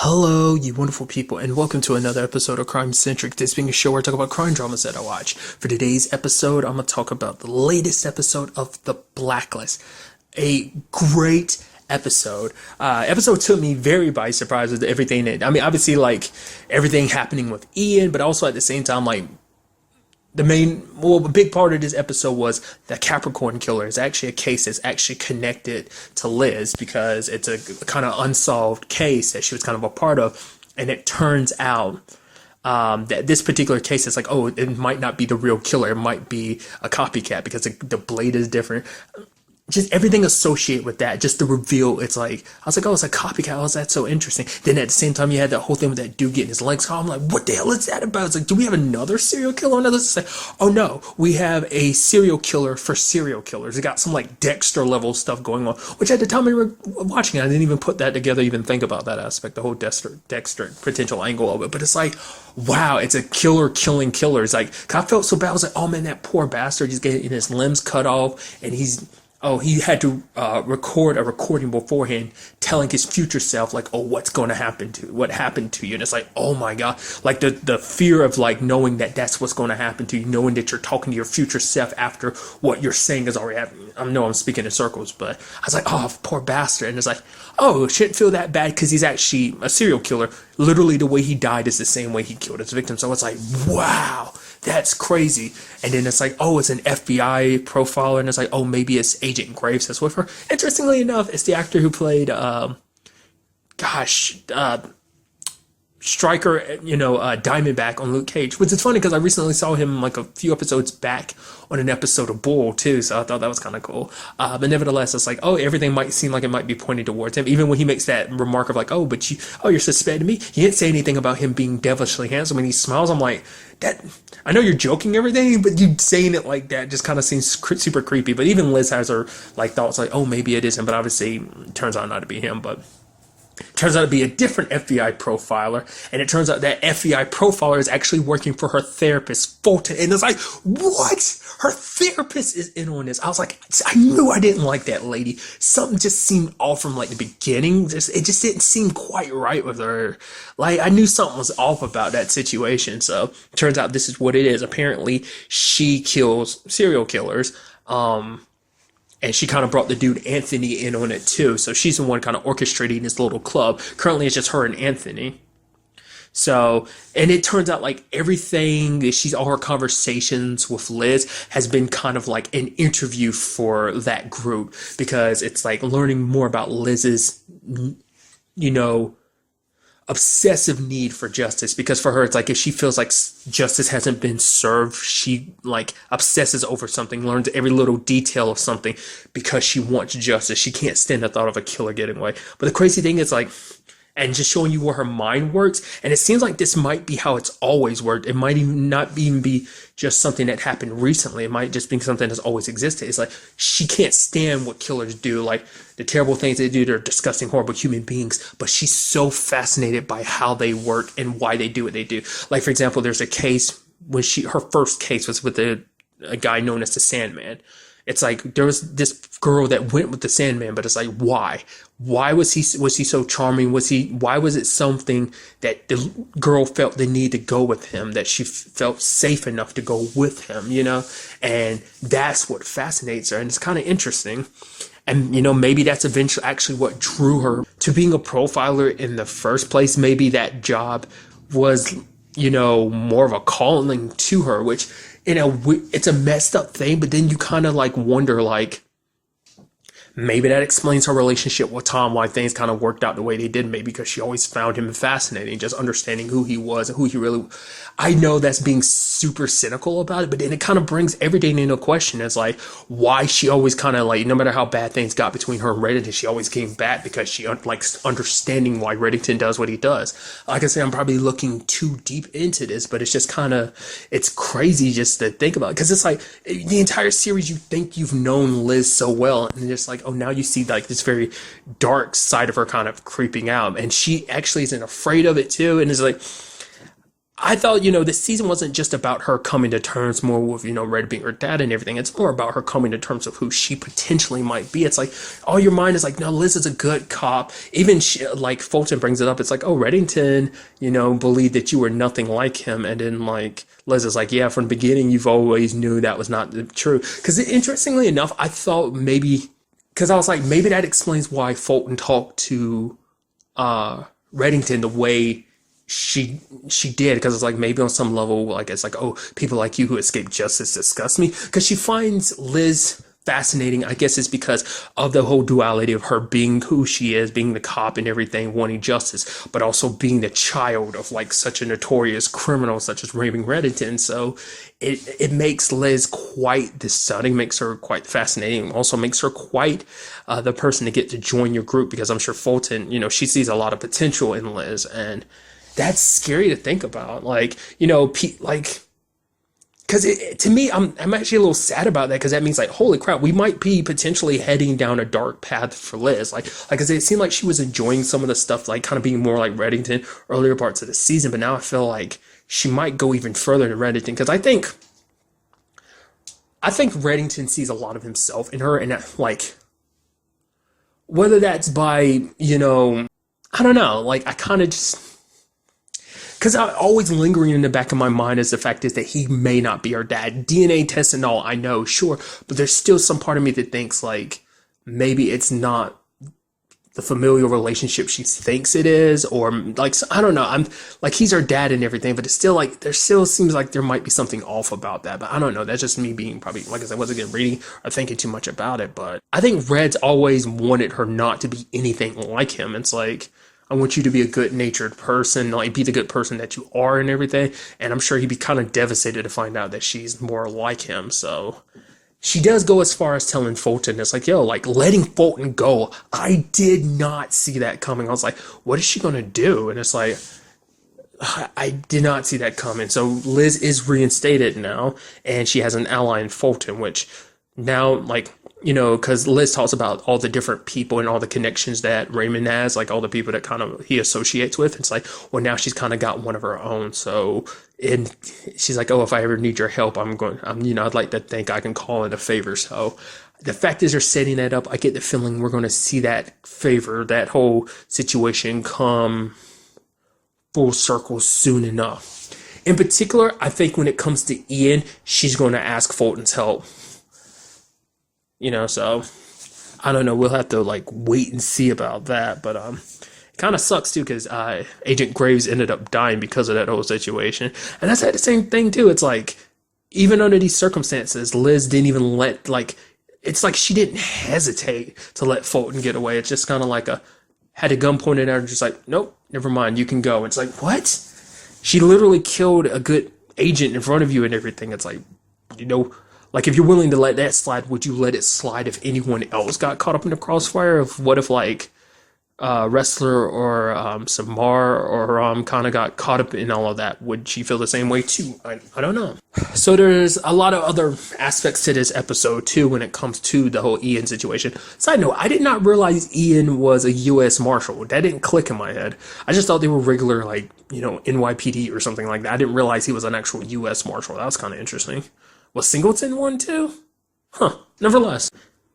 Hello, you wonderful people, and welcome to another episode of Crime Centric. This being a show where I talk about crime dramas that I watch. For today's episode, I'm going to talk about the latest episode of The Blacklist. A great episode. Episode took me very by surprise with everything obviously, everything happening with Ian, but also at the same time, a big part of this episode was the Capricorn killer is actually a case that's actually connected to Liz because it's a kind of unsolved case that she was kind of a part of. And it turns out that this particular case is it might not be the real killer. It might be a copycat because the blade is different. Just everything associated with that, just the reveal, it's like, I was like, oh, it's a copycat, oh, that's so interesting. Then at the same time, you had that whole thing with that dude getting his legs caught. I'm like, what the hell is that about? It's like, do we have another serial killer? It's like, oh no, we have a serial killer for serial killers. It got some Dexter level stuff going on, which at the time we were watching, I didn't even put that together, even think about that aspect, the whole Dexter potential angle of it. But it's like, wow, it's a killer killing killers. Like, I felt so bad. I was like, oh man, that poor bastard, he's getting his limbs cut off, and he had to record a recording beforehand telling his future self, what happened to you. And it's like, oh my God, the fear of knowing that that's what's going to happen to you, knowing that you're talking to your future self after what you're saying is already happening. I know I'm speaking in circles, but I was like, oh, poor bastard. And it's like, oh, it shouldn't feel that bad because he's actually a serial killer. Literally, the way he died is the same way he killed his victim. So it's like, wow, that's crazy. And then it's like, oh, it's an FBI profiler. And it's like, oh, maybe it's Agent Graves that's with her. Interestingly enough, it's the actor who played, Striker, Diamondback on Luke Cage, which is funny because I recently saw him a few episodes back on an episode of Bull too, so I thought that was kind of cool. But nevertheless, it's like, oh, everything might seem like it might be pointing towards him, even when he makes that remark of oh, but you're suspecting me. He didn't say anything about him being devilishly handsome, and he smiles. I'm like, that. I know you're joking and everything, but you saying it like that just kind of seems super creepy. But even Liz has her thoughts oh, maybe it is him, but obviously it turns out not to be him, but. Turns out to be a different FBI profiler, and it turns out that FBI profiler is actually working for her therapist, Fulton. And it's like, what? Her therapist is in on this. I was like, I knew I didn't like that lady. Something just seemed off from the beginning. It just didn't seem quite right with her. I knew something was off about that situation. So turns out this is what it is. Apparently, she kills serial killers. And she kind of brought the dude Anthony in on it too. So she's the one kind of orchestrating this little club. Currently, it's just her and Anthony. So, and it turns out everything, all her conversations with Liz has been kind of an interview for that group. Because it's learning more about Liz's, obsessive need for justice, because for her it's if she feels justice hasn't been served, she obsesses over something, learns every little detail of something because she wants justice. She can't stand the thought of a killer getting away. But the crazy thing is and just showing you where her mind works. And it seems like this might be how it's always worked. It might even not even be just something that happened recently. It might just be something that's always existed. It's she can't stand what killers do, the terrible things they do. They're disgusting, horrible human beings. But she's so fascinated by how they work and why they do what they do. For example, there's a case when her first case was with a guy known as the Sandman. It's there was this girl that went with the Sandman, but it's why? Why was he so charming? Why was it something that the girl felt the need to go with him, that she felt safe enough to go with him, And that's what fascinates her. And it's kind of interesting. And, maybe that's eventually actually what drew her to being a profiler in the first place. Maybe that job was, more of a calling to her, which, it's a messed up thing, but then you kind of wonder, maybe that explains her relationship with Tom, why things kind of worked out the way they did, maybe because she always found him fascinating, just understanding who he was and who he really. I know that's being super cynical about it, but then it kind of brings everything into question. It's why she always kind of no matter how bad things got between her and Reddington, she always came back because she likes understanding why Reddington does what he does. Like I say, I'm probably looking too deep into this, but it's just it's crazy just to think about it. Because it's the entire series, you think you've known Liz so well, and it's oh, now you see this very dark side of her kind of creeping out, and she actually isn't afraid of it too. And it's I thought, this season wasn't just about her coming to terms more with, Red being her dad and everything. It's more about her coming to terms with who she potentially might be. It's like, all your mind is like, no, Liz is a good cop. Even like Fulton brings it up. It's like, oh, Reddington, believed that you were nothing like him. And then like Liz is like, yeah, from the beginning, you've always knew that was not true. Because interestingly enough, I thought because I was like, maybe that explains why Fulton talked to Reddington the way she did, because it's like maybe on some level, like it's like, oh, people like you who escape justice disgust me, because she finds Liz fascinating. I guess it's because of the whole duality of her being who she is, being the cop and everything, wanting justice, but also being the child of like such a notorious criminal such as Raymond Reddington. So it makes Liz quite discerning, makes her quite fascinating, also makes her quite the person to get to join your group, because I'm sure Fulton, she sees a lot of potential in Liz, and that's scary to think about. Like, because to me, I'm actually a little sad about that, because that means like, holy crap, we might be potentially heading down a dark path for Liz. Like, cause it seemed like she was enjoying some of the stuff, like kind of being more like Reddington earlier parts of the season, but now I feel like she might go even further than Reddington, because I think Reddington sees a lot of himself in her, and that, like, whether that's by, I don't know, like I kind of just. Because always lingering in the back of my mind is the fact is that he may not be her dad. DNA test and all, I know, sure. But there's still some part of me that thinks, like, maybe it's not the familial relationship she thinks it is. Or, like, I don't know. I'm like, he's her dad and everything. But it's still, like, there still seems like there might be something off about that. But I don't know. That's just me being probably, like I said, wasn't good reading or thinking too much about it. But I think Red's always wanted her not to be anything like him. It's like, I want you to be a good-natured person, like be the good person that you are and everything. And I'm sure he'd be kind of devastated to find out that she's more like him. So she does go as far as telling Fulton, it's like, yo, like letting Fulton go. I did not see that coming. I was like, what is she going to do? And it's like, I did not see that coming. So Liz is reinstated now, and she has an ally in Fulton, which now, like, because Liz talks about all the different people and all the connections that Raymond has, like all the people that kind of he associates with. It's like, well, now she's kind of got one of her own. So, and she's like, oh, if I ever need your help, I'd like to think I can call in a favor. So the fact is they're setting that up. I get the feeling we're going to see that favor, that whole situation come full circle soon enough. In particular, I think when it comes to Ian, she's going to ask Fulton's help. So I don't know. We'll have to like wait and see about that. But it kind of sucks too, because Agent Graves ended up dying because of that whole situation. And that's the same thing too. It's like, even under these circumstances, Liz didn't even it's like she didn't hesitate to let Fulton get away. It's just kind of like had a gun pointed at her, just like, nope, never mind, you can go. It's like, what? She literally killed a good agent in front of you and everything. It's like, like, if you're willing to let that slide, would you let it slide if anyone else got caught up in the crossfire? What if, like, Wrestler or Samar or kind of got caught up in all of that? Would she feel the same way, too? I don't know. So there's a lot of other aspects to this episode, too, when it comes to the whole Ian situation. Side note, I did not realize Ian was a U.S. Marshal. That didn't click in my head. I just thought they were regular, like, NYPD or something like that. I didn't realize he was an actual U.S. Marshal. That was kind of interesting. Was Singleton one too? Huh, nevertheless.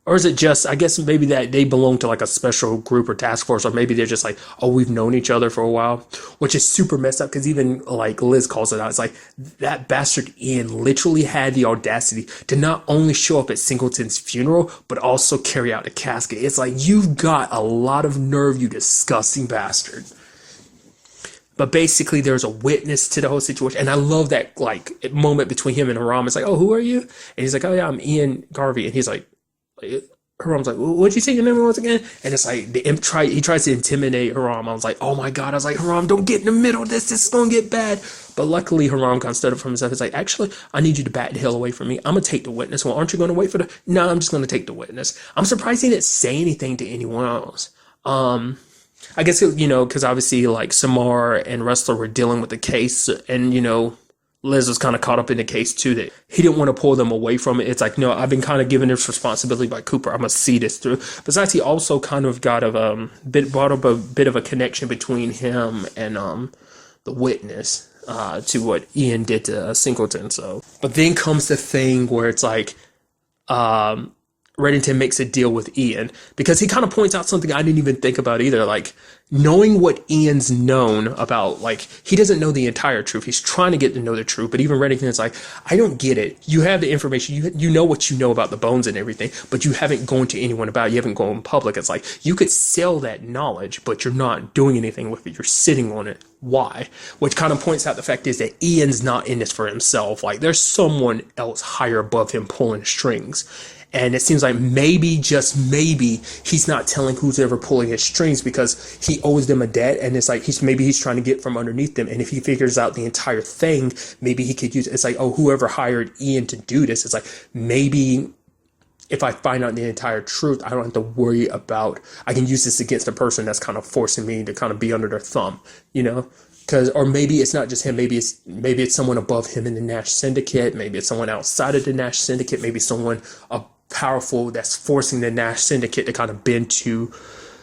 Or is it just, I guess maybe that they belong to like a special group or task force, or maybe they're just like, oh, we've known each other for a while, which is super messed up, because even like Liz calls it out. It's like, that bastard Ian literally had the audacity to not only show up at Singleton's funeral, but also carry out the casket. It's like, you've got a lot of nerve, you disgusting bastard. But basically, there's a witness to the whole situation. And I love that, like, moment between him and Haram. It's like, oh, who are you? And he's like, oh, yeah, I'm Ian Garvey. And he's like, Haram's like, well, what'd you say your name was again? And it's like, he tries to intimidate Haram. I was like, oh, my God. I was like, Haram, don't get in the middle of this. This is going to get bad. But luckily, Haram kind of stood up for himself. He's like, actually, I need you to back the hell away from me. I'm going to take the witness. Well, aren't you going to wait for No, I'm just going to take the witness. I'm surprised he didn't say anything to anyone else. I guess, because obviously, like, Samar and Wrestler were dealing with the case, and, Liz was kind of caught up in the case, too, that he didn't want to pull them away from it. It's like, no, I've been kind of given this responsibility by Cooper. I'm going to see this through. Besides, he also kind of got brought up a bit of a connection between him and the witness. to what Ian did to Singleton. So, but then comes the thing where it's like, Reddington makes a deal with Ian because he kind of points out something I didn't even think about either. Like, knowing what Ian's known about, like, he doesn't know the entire truth. He's trying to get to know the truth, but even Reddington is like, I don't get it. You have the information, you know what you know about the bones and everything, but you haven't gone to anyone about it. You haven't gone public. It's like, you could sell that knowledge, but you're not doing anything with it. You're sitting on it. Why? Which kind of points out the fact is that Ian's not in this for himself. Like, there's someone else higher above him pulling strings. And it seems like maybe, just maybe, he's not telling who's ever pulling his strings because he owes them a debt. And it's like, he's trying to get from underneath them. And if he figures out the entire thing, maybe he could use it. It's like, oh, whoever hired Ian to do this, it's like, maybe if I find out the entire truth, I don't have to worry about, I can use this against the person that's kind of forcing me to kind of be under their thumb, you know? Or maybe it's not just him. Maybe it's someone above him in the Nash Syndicate. Maybe it's someone outside of the Nash Syndicate. Maybe someone powerful that's forcing the Nash Syndicate to kind of bend to,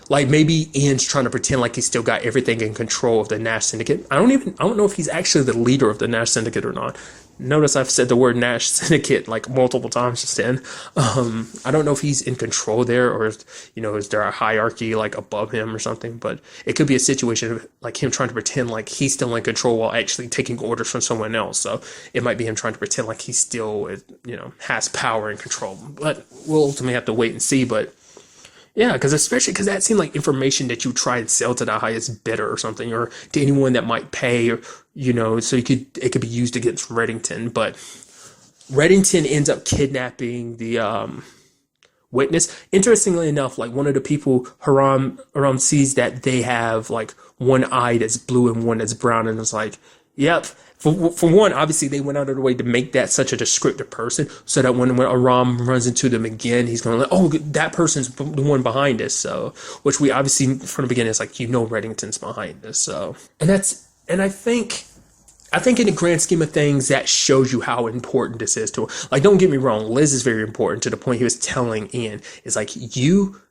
like, maybe Ian's trying to pretend like he's still got everything in control of the Nash Syndicate. I don't know if he's actually the leader of the Nash Syndicate or not. Notice I've said the word Nash Syndicate like multiple times just then. I don't know if he's in control there, or, you know, is there a hierarchy like above him or something? But it could be a situation of like him trying to pretend like he's still in control while actually taking orders from someone else. So it might be him trying to pretend like he still, you know, has power and control. But we'll ultimately have to wait and see. But yeah, especially because that seemed like information that you try and sell to the highest bidder or something, or to anyone that might pay, or, you know, so it could be used against Reddington. But Reddington ends up kidnapping the witness. Interestingly enough, like, one of the people, Haram sees that they have like one eye that's blue and one that's brown, and it's like, yep. For one, obviously, they went out of their way to make that such a descriptive person so that when Aram runs into them again, he's going to like, oh, that person's the one behind this. So, which we obviously, from the beginning, it's like, you know, Reddington's behind this. So, and I think in the grand scheme of things, that shows you how important this is to her. Like, don't get me wrong, Liz is very important, to the point he was telling Ian, it's like, you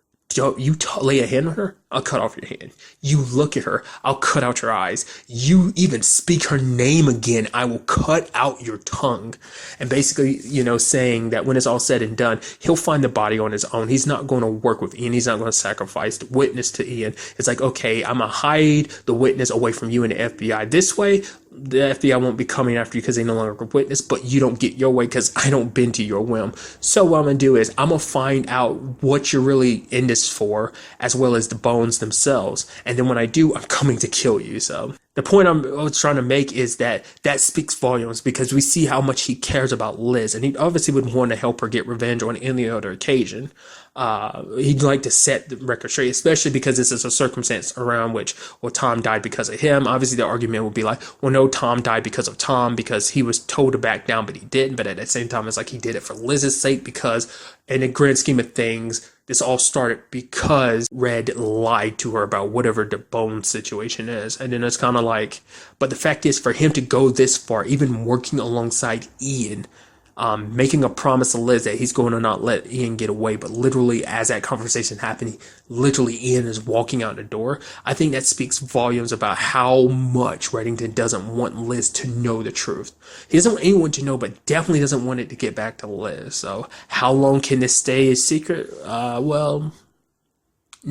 lay a hand on her, I'll cut off your hand. You look at her, I'll cut out your eyes. You even speak her name again, I will cut out your tongue. And basically, you know, saying that when it's all said and done, he'll find the body on his own. He's not going to work with Ian. He's not going to sacrifice the witness to Ian. It's like, okay, I'm going to hide the witness away from you and the FBI. This way, the FBI won't be coming after you because they no longer witness, but you don't get your way because I don't bend to your whim. So what I'm going to do is I'm going to find out what you're really in this for, as well as the bones themselves. And then when I do, I'm coming to kill you. So the point I was trying to make is that speaks volumes, because we see how much he cares about Liz, and he obviously would want to help her get revenge on any other occasion. He'd like to set the record straight, especially because this is a circumstance around which, well, Tom died because of him. Obviously, the argument would be like, well, no, Tom died because of Tom, because he was told to back down, but he didn't. But at the same time, it's like he did it for Liz's sake, because in the grand scheme of things, this all started because Red lied to her about whatever the bone situation is. And then it's kind of like, but the fact is, for him to go this far, even working alongside Ian, making a promise to Liz that he's going to not let Ian get away, but literally as that conversation happening, literally Ian is walking out the door. I think that speaks volumes about how much Reddington doesn't want Liz to know the truth. He doesn't want anyone to know, but definitely doesn't want it to get back to Liz. So how long can this stay a secret? Well,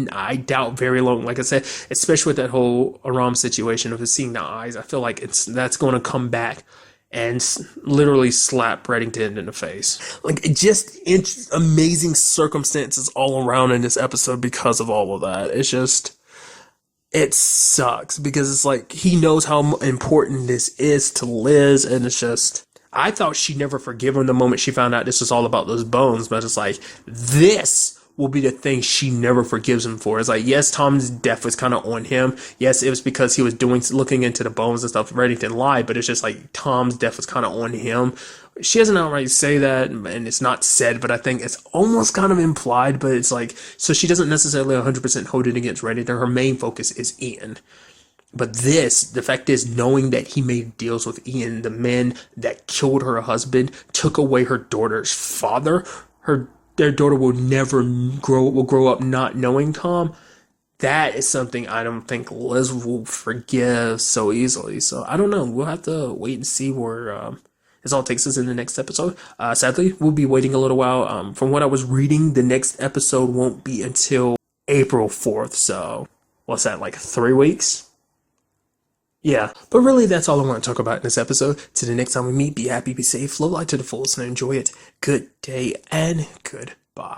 I doubt very long. Like I said, especially with that whole Aram situation of seeing the eyes, I feel like that's going to come back and literally slap Reddington in the face. Like, just amazing circumstances all around in this episode because of all of that. It's just, it sucks, because it's like, he knows how important this is to Liz, and it's just, I thought she'd never forgive him the moment she found out this was all about those bones, but it's like, this will be the thing she never forgives him for. It's like, yes, Tom's death was kind of on him. Yes, it was because he was looking into the bones and stuff. Reddington lied, but it's just like Tom's death was kind of on him. She doesn't outright say that, and it's not said, but I think it's almost kind of implied. But it's like, so she doesn't necessarily 100% hold it against Reddington. Her main focus is Ian. But the fact is, knowing that he made deals with Ian, the man that killed her husband, took away her daughter's father, their daughter will grow up not knowing Tom. that is something I don't think Liz will forgive so easily. So I don't know. We'll have to wait and see where this all takes us in the next episode. Sadly, we'll be waiting a little while. From what I was reading, the next episode won't be until April 4th. So what's that, like 3 weeks? Yeah, but really that's all I want to talk about in this episode. Till the next time we meet, be happy, be safe, live life to the fullest, and enjoy it. Good day and goodbye.